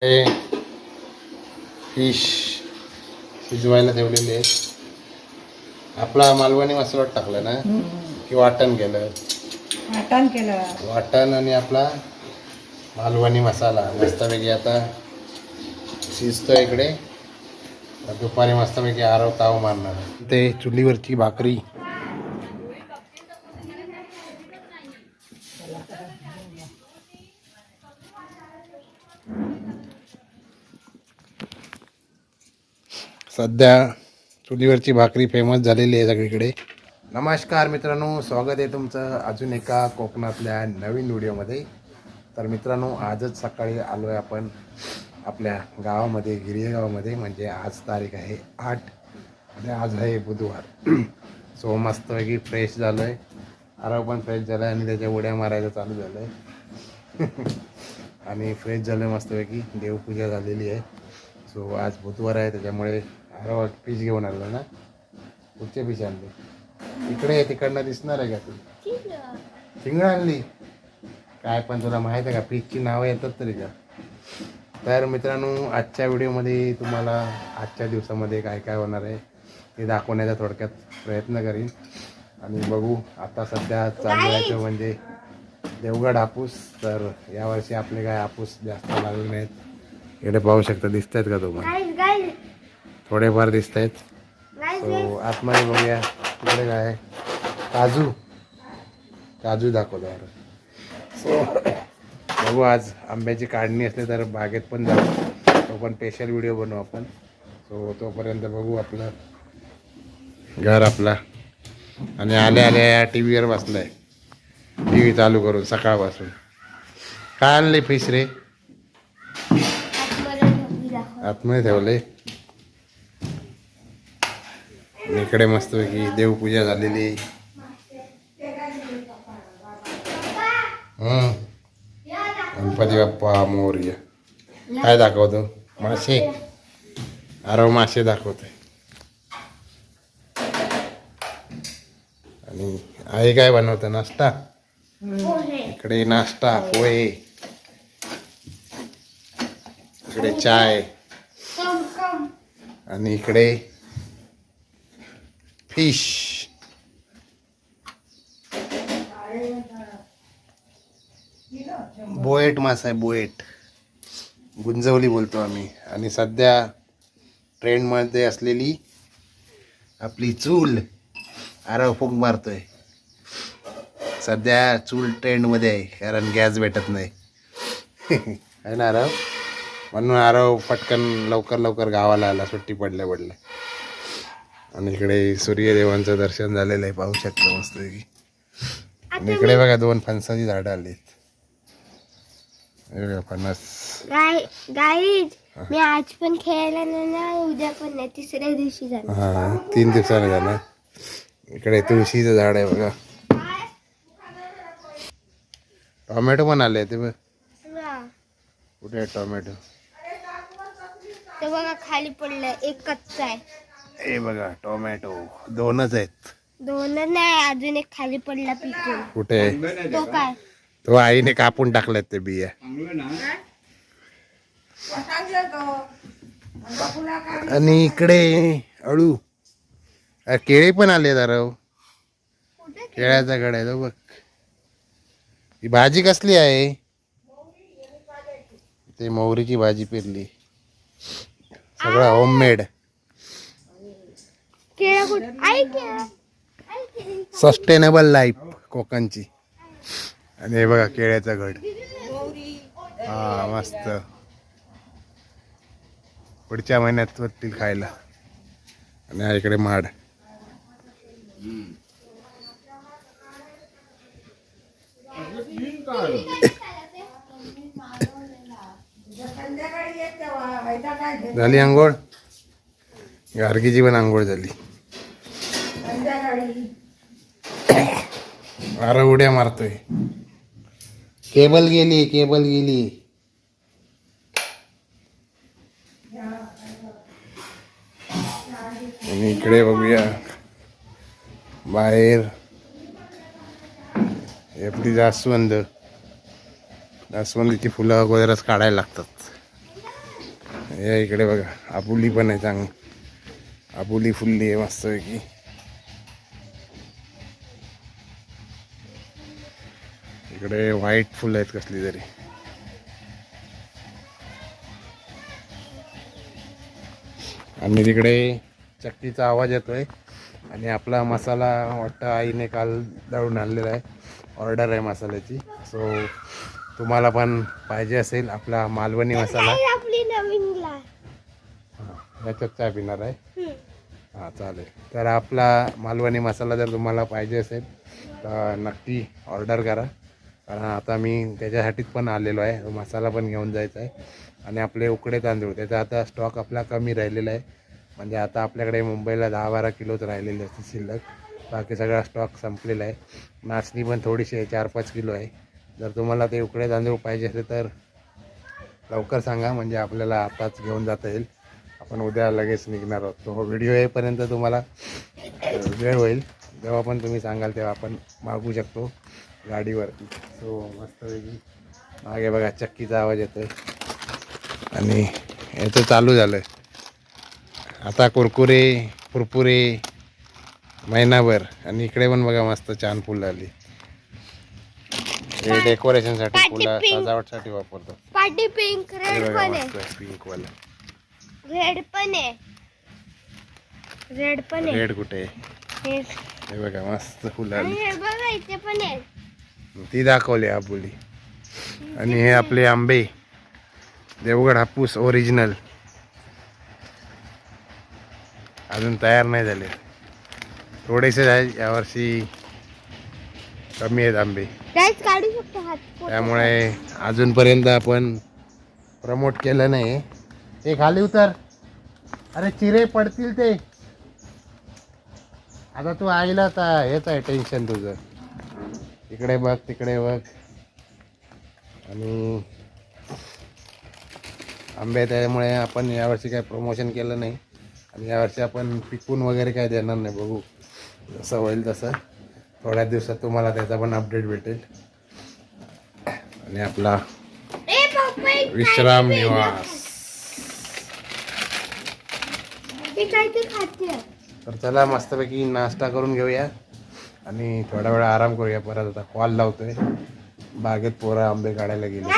हे फिश शिजवायला ठेवलेले आहेत. आपला मालवणी मसाला टाकला ना की वाटण केलं. वाटण आणि आपला मालवणी मसाला मस्तपैकी आता शिजतो इकडे. दुपारी मस्तपैकी आरव ताव मारणार. ते चुलीवरची भाकरी सध्या चुलीवरची भाकरी फेमस झालेली आहे सगळीकडे. नमस्कार मित्रांनो, स्वागत आहे तुमचं अजून एका कोकणातल्या नवीन व्हिडिओमध्ये. तर मित्रांनो, आजच सकाळी आलो आहे आपण आपल्या गावामध्ये, गिरिया गावामध्ये. म्हणजे आज तारीख आहे 8 आणि आज आहे बुधवार. सो मस्तपैकी फ्रेश झालो आहे. आराव पण फ्रेश झाला आहे आणि त्याच्या उड्या मारायचं चालू झालं आहे. आणि फ्रेश झालं आहे मस्तपैकी. देवपूजा झालेली आहे. सो आज बुधवार आहे त्याच्यामुळे आराव पीस घेऊन आलो ना. कुठचे पीस आणले? इकडे तिकडनं दिसणार आहे का तू? शिंगडा आणली काय? पण तुला माहीत आहे का पीसची नावं येतात तरी का? तर मित्रांनो, आजच्या व्हिडिओमध्ये तुम्हाला आजच्या दिवसामध्ये काय काय होणार आहे ते दाखवण्याचा थोडक्यात प्रयत्न करीन. आणि बघू, आता सध्या चालू आहे म्हणजे देवगड हापूस. तर यावर्षी आपले काय हापूस जास्त लागले नाहीत. इकडे पाहू शकता, दिसत आहेत का तुम्हाला? थोडेफार दिसत आहेत. सो आतमध्ये बघूया तिकडे काय आहे. काजू दाखवतो. सो बघू, आज आंब्याची काढणी असली तर बागेत पण जाऊ. तो पण स्पेशल व्हिडिओ बनवू आपण. सो तोपर्यंत बघू आपलं घर आपला. आणि आल्या आल्या टी व्हीवर बसलाय, टी व्ही चालू करून सकाळपासून. काय आणले फिश रे? आतमध्ये ठेवले. इकडे मस्तपैकी देवपूजा झालेली. गणपती बाप्पा मोरया. काय दाखवतो? मासे. आरव मासे दाखवतोय. आणि आई काय बनवतं? नाश्ता. इकडे नाश्ता पोहे, इकडे चाय आणि इकडे फिश. बोएट मासा आहे, बोएट. गुंजवली बोलतो आम्ही. आणि सध्या ट्रेंडमध्ये असलेली आपली चूल. आरव फूक मारतोय. सध्या चूल ट्रेंडमध्ये आहे कारण गॅस भेटत नाही. आहे ना आरव? म्हणून आरव पटकन लवकर गावाला आला सुट्टी पडल्या. आणि इकडे सूर्यदेवांचं दर्शन झालेलं आहे, पाहू शकता मस्तपैकी. आणि इकडे बघा 2 फणसाची झाडं आलीत. फणस. मी आज पण खेळायला नाही, उद्या पण नाही, तिसऱ्या दिवशी जाणार. हा, 3 दिवसाने जाणार. इकडे तुळशीचं झाड आहे बघा. टोमॅटो पण आले ते बघ. कुठे आहे टोमॅटो? ते बघा खाली पडलंय, एक कच्चा आहे. हे बघा टोमॅटो 2च आहेत. 2 नाही, अजून एक खाली पडला पिकून. कुठे आहे तो काय? तो? आईने कापून टाकल्यात ते बिया. आणि इकडे अळू. केळी पण आले दारव. केळ्याचा गड आहे तो बघ. ही भाजी कसली आहे? ते मोहरीची भाजी पेरली. सगळं होममेड. सस्टेनेबल लाईफ कोकणची. आणि हे बघा केळ्याचा घड. हा मस्त. पुढच्या महिन्यात होतील खायला. आणि हा इकडे माड. झाली आंघोळ? गार्गीची पण आंघोळ झाली. अरे उड्या मारतोय. केबल गेली. आणि इकडे बघूया बाहेर आपली जास्वंदीची फुलं अगोदरच काढायला लागतात. या इकडे बघा आबुली पण आहे चांगली. आबुली फुलली आहे मस्तपैकी. इकडे व्हाईट फुलं आहेत कसली तरी. आणि तिकडे चक्कीचा आवाज येतोय. आणि आपला मसाला वाटतं आईने काल दळून आणलेला आहे. ऑर्डर आहे मसाल्याची. सो तुम्हाला पण पाहिजे असेल आपला मालवणी मसाला. आपली नवीन ग्लास. याच्यात चहा पिणार आहे. हां चालेल. तर आपला मालवणी मसाला जर तुम्हाला पाहिजे असेल तर नक्की ऑर्डर करा. कारण आता मी त्याच्यासाठीच पण आलेलो आहे. मसाला पण घेऊन जायचा आहे. आणि आपले उकडे तांदूळ त्याचा आता स्टॉक आपला कमी राहिलेला आहे. म्हणजे आता आपल्याकडे मुंबईला 10-12 किलोच राहिलेले असते शिल्लक. बाकी सगळा स्टॉक संपलेला आहे. नाचणी पण थोडीशी आहे, 4-5 किलो आहे. जर तुम्हाला ते उकडे तांदूळ पाहिजे असेल तर लवकर सांगा, म्हणजे आपल्याला आताच घेऊन जाता येईल. आपण उद्या लगेच निघणार आहोत. तो व्हिडिओ येईपर्यंत तुम्हाला वेळ होईल. जेव्हा पण तुम्ही सांगाल तेव्हा आपण मागू शकतो गाडीवरती. सो मस्तपैकी मागे बघा चक्कीचा आवाज येतो आहे. आणि याचं चालू झालं आहे आता कुरकुरे कुरपुरे महिनाभर. आणि इकडे पण बघा मस्त छान फुलं आली. हे डेकोरेशनसाठी फुलं सजावटसाठी वापरतात. पाटी पिंक रेड पण आहे. पिंक वाला. रेड पण आहे. रेड पण आहे. रेड कुठे आहे? हे बघा मस्त फुलं आली. हे बघा इथे पण आहे. ती दाखवली आबोली. आणि हे आपले आंबे देवगड हापूस ओरिजिनल अजून तयार नाही झाले. थोडेसे आहे यावर्षी, कमी आहेत आंबे. गाइस काढू शकतो हात. त्यामुळे अजूनपर्यंत आपण प्रमोट केलं नाही. ते खाली उतर. अरे चिरे पडतील ते. आता तू आईला आता हेच आहे टेन्शन तुझं. इकडे बघ तिकडे बघ. आणि आंबे त्यामुळे आपण यावर्षी काही प्रमोशन केलं नाही. आणि यावर्षी आपण पिकून वगैरे काय देणार नाही. बघू जसं होईल तसं. थोड्या दिवसात तुम्हाला त्याचा पण अपडेट भेटेल. आणि आपला विश्राम निवास. तर चला मस्तपैकी नाश्ता करून घेऊया आणि थोडा वेळ आराम करूया. परत आता कॉल लावतोय. बागेत पोरं आंबे काढायला गेले.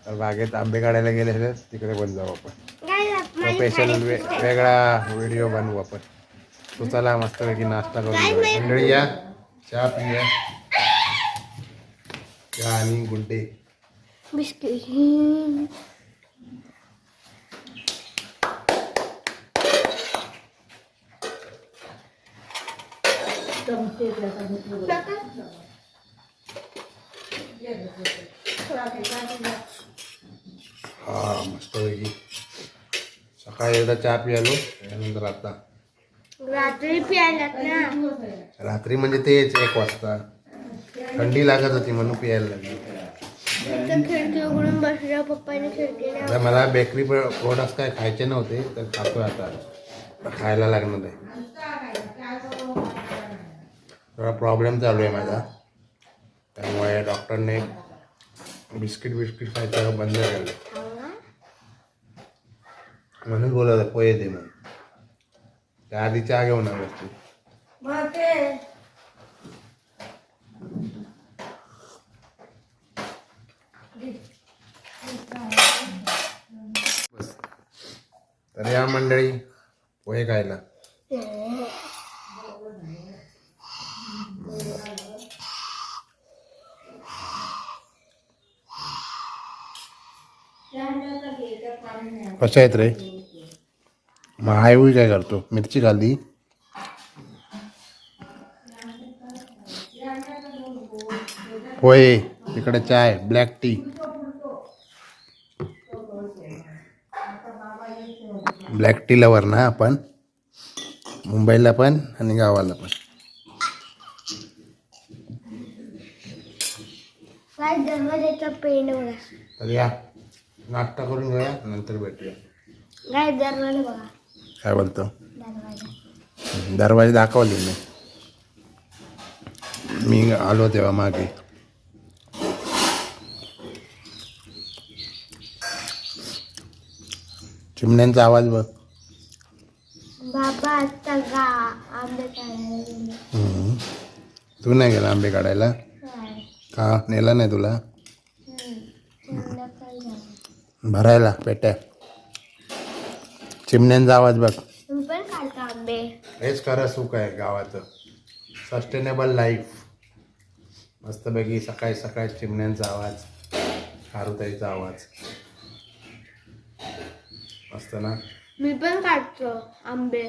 तर बागेत आंबे काढायला गेले तिकडे पण जाऊ आपण. स्पेशल वेगळा व्हिडिओ बनवू आपण. तो चला मस्तपैकी नाश्ता करून घेऊया. मंडळी या चहा पिऊया. चहा आणि गुड्डे बिस्किट. हा मस्तपैकी. सकाळी एकदा चहा पियालो त्यानंतर आता रात्री प्यायला ना. रात्री म्हणजे तेच 1 वाजता थंडी लागत होती म्हणून पियायला लागली. खिडकी उघडून बसल्या पप्पाने खिडकीला. आता मला बेकरी प्रोडक्ट्स काय खायचे नव्हते तर खातोय आता. खायला लागणार आहे. थोडा प्रॉब्लेम चालू आहे माझा. त्यामुळे डॉक्टरने बिस्किट खायचं बंद केलं. म्हणून बोलत होता पोहे दे म्हणून. त्याआधी चहा घेऊन आलो तू. बस. तर या मंडळी पोहे खायला. कशा आहेत रे? मग आई काय करतो? मिरची खाल्ली. पोहे तिकडे चाय black tea. Black tea lover ना आपण, मुंबईला पण आणि गावाला पण. काय दरवाजाचा पेन बघा. तर या नाश्ता करून घेऊया नंतर भेटूया. काय दरवाजा बघा. काय बोलतो? दरवाजा दरवाजे दाखवले मी आलो तेव्हा मागे. चिमण्यांचा आवाज बघ. बाबा आता आंबे खायला गेले. तू नाही गेला आंबे काढायला का? नेला नाही तुला संध्याकाळी जाऊ. भरायला पेट्या? चिमण्यांचा आवाज बघ. तुम्ही पण काढता आंबे? हेच खरं सुख आहे गावाचं. Sustainable life. मस्तपैकी सकाळी सकाळी चिमण्यांचा आवाज, खारुताईचा आवाज. मस्त ना. मी पण काढतो आंबे.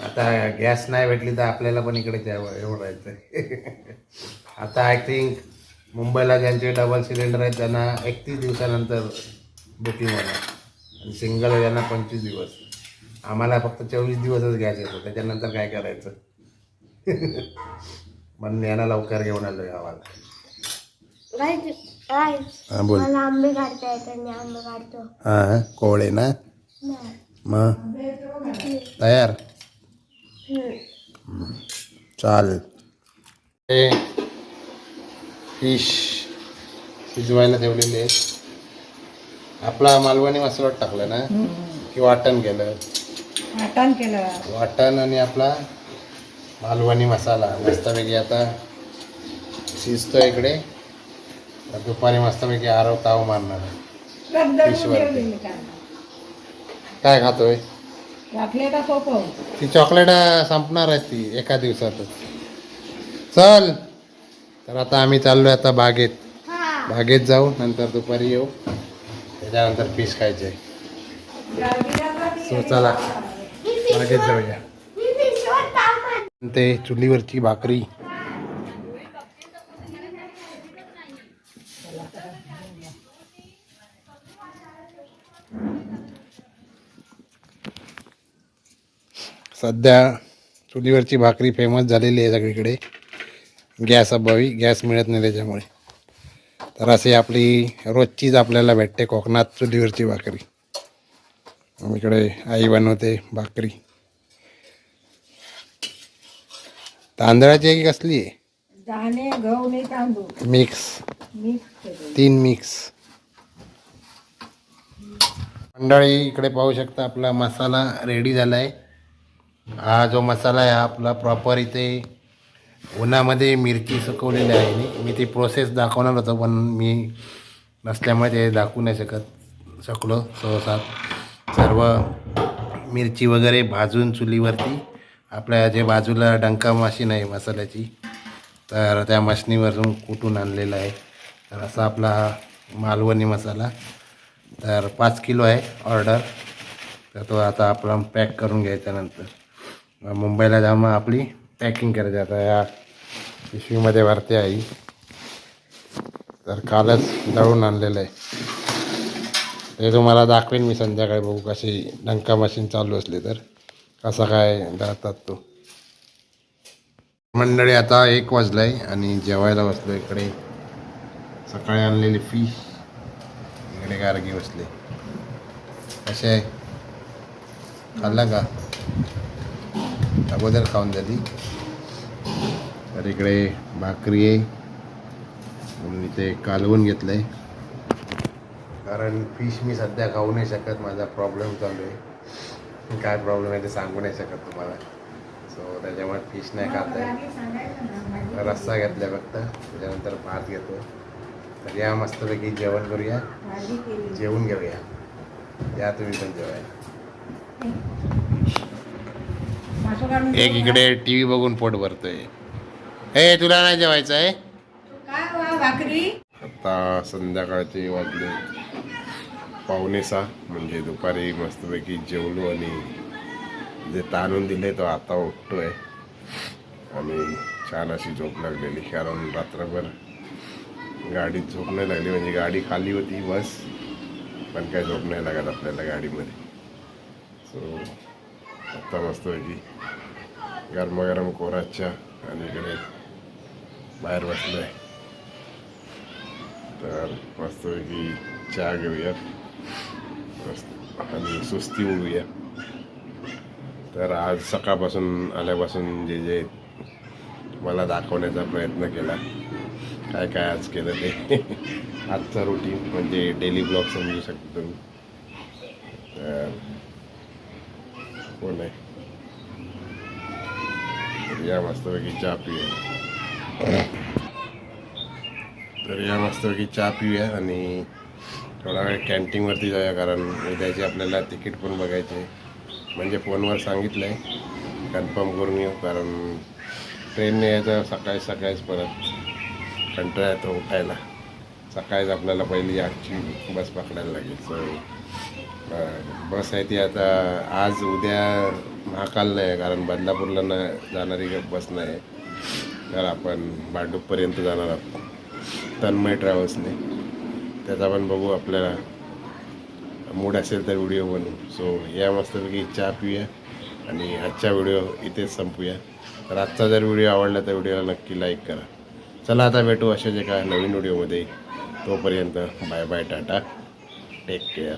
आता गॅस नाही भेटली तर आपल्याला पण इकडे एवढं राहायचं. आता आय थिंक मुंबईला ज्यांचे डबल सिलेंडर आहेत त्यांना 31 दिवसानंतर बुकिंग होणार आणि सिंगल ज्यांना 25 दिवस. आम्हाला फक्त 24 दिवसच गॅस येतो. त्याच्यानंतर काय करायचं? म्हणून यांना लवकर घेऊन आलो गावाला. हां बोल. मला आंबे काढता येतात. मी आंबे काढतो. हां कोवळे ना. नाही. मग तयार. चाल. हे फिश शिजवायला ठेवलेले आहेत. आपला मालवणी मसाला टाकला ना की वाटण केलं? वाटण आणि आपला मालवणी मसाला मस्तपैकी आता शिजतो इकडे. दुपारी मस्तपैकी आरव ताव मारणार फिशवरती. काय खातोय? ती चॉकलेट संपणार आहे ती एका दिवसातच. चल तर आता आम्ही चाललोय आता बागेत. बागेत जाऊ, नंतर दुपारी येऊ, त्याच्यानंतर फिश खायचे. सो चला बागेत जाऊया. ते चुलीवरची भाकरी. सध्या चुलीवरची भाकरी फेमस झालेली आहे सगळीकडे. गॅस अभावी, गॅस मिळत नाही त्याच्यामुळे. तर असे आपली रोजचीच आपल्याला भेटते कोकणात चुलीवरची भाकरी. इकडे आई बनवते भाकरी. तांदळाची आहे की कसली आहे? दाणे गहू नाही तांदूळ मिक्स. Mix 3 mix. मंडळी इकडे पाहू शकता आपला मसाला रेडी झाला आहे. हा जो मसाला आहे हा आपला प्रॉपर इथे उन्हामध्ये मिरची सुकवलेली आहे. मी ती प्रोसेस दाखवणार होतो पण मी नसल्यामुळे ते दाखवू नाही शकलो. सहसा सर्व मिरची वगैरे भाजून चुलीवरती आपल्या जे बाजूला डंका मशीन आहे मसाल्याची, तर त्या मशनीवरून कुटून आणलेला आहे. तर असा आपला हा मालवणी मसाला. तर 5 किलो आहे ऑर्डर. तर तो आता आपला पॅक करून घ्यायचा. नंतर मुंबईला जाऊन मग आपली पॅकिंग करायची. आता या पिशवीमध्ये भरते आई. तर कालच दळून आणलेलं आहे. ते तुम्हाला दाखवेन मी संध्याकाळी. बघू कशी डंका मशीन चालू असली तर कसा काय दळतात तो. मंडळी आता 1 वाजला आहे आणि जेवायला बसलो. इकडे सकाळी आणलेली फिश, इकडे गारगी बसले. कसे आहे? खाल्ला का? अगोदर खाऊन झाली. तर इकडे भाकरी आहे म्हणून इथे कालवून घेतलं आहे. कारण फिश मी सध्या खाऊ नाही शकत. माझा प्रॉब्लेम चालू आहे. काय प्रॉब्लेम आहे ते सांगू नाही शकत तुम्हाला. सो त्याच्यामुळे फिश नाही खात आहे. रस्सा घेतला फक्त, त्याच्यानंतर भात घेतो. तर या मस्तपैकी जेवण करूया, जेवून घेऊया. या तुम्ही पण जेवायला. एक इकडे टी व्ही बघून पोट भरतोय. हे तुला नाही जेवायचं आहे? भाकरी आता संध्याकाळचे वाजले 5:45. म्हणजे दुपारी मस्तपैकी जेवलो आणि जे ताणून दिले तो आता उठतोय. आणि छान अशी झोप लागलेली. कारण रात्रभर गाडीत झोप नाही लागली. म्हणजे गाडी खाली होती बस, पण काय झोप नाही लागत आपल्याला गाडीमध्ये. सो आता मस्तपैकी गरमागरम कोराच्या आणि इकडे बाहेर बसलो आहे. तर मस्तपैकी चहा घेऊया आणि सुस्ती उडूया. तर आज सकाळपासून आल्यापासून जे जे मला दाखवण्याचा प्रयत्न केला, काय काय आज केलं ते आजचा रुटीन म्हणजे डेली ब्लॉग समजू शकतो तुम्ही. तर कोण आहे. तर या मस्तपैकी चहा पिऊया. चहा पिऊया आणि थोडा वेळ कॅन्टीनवरती जाऊया, कारण उद्याचे आपल्याला तिकीट पण बघायचे. म्हणजे फोनवर सांगितलं आहे, कन्फर्म करून येऊ, कारण ट्रेनने यायचं सकाळीच परत कंटाळा येतो उठायला. सकाळीच आपल्याला पहिली आजची बस पकडायला लागेल. सो बस आहे ती आता आज उद्या महाकाल नाही, कारण बदलापूरला जाणारी बस नाही. तर आपण भांडूपपर्यंत जाणार आहोत तन्मय ट्रॅव्हल्सने. त्याचा पण बघू, आपल्याला मूड असेल तर व्हिडिओ बनवू. सो या मस्तपैकी चहा पिऊया आणि आजचा व्हिडिओ इथेच संपूया. तर आजचा जर व्हिडिओ आवडला तर व्हिडिओला नक्की लाईक करा. चला आता भेटू अशाच एका नवीन व्हिडिओमध्ये. तोपर्यंत bye bye, tata, take care.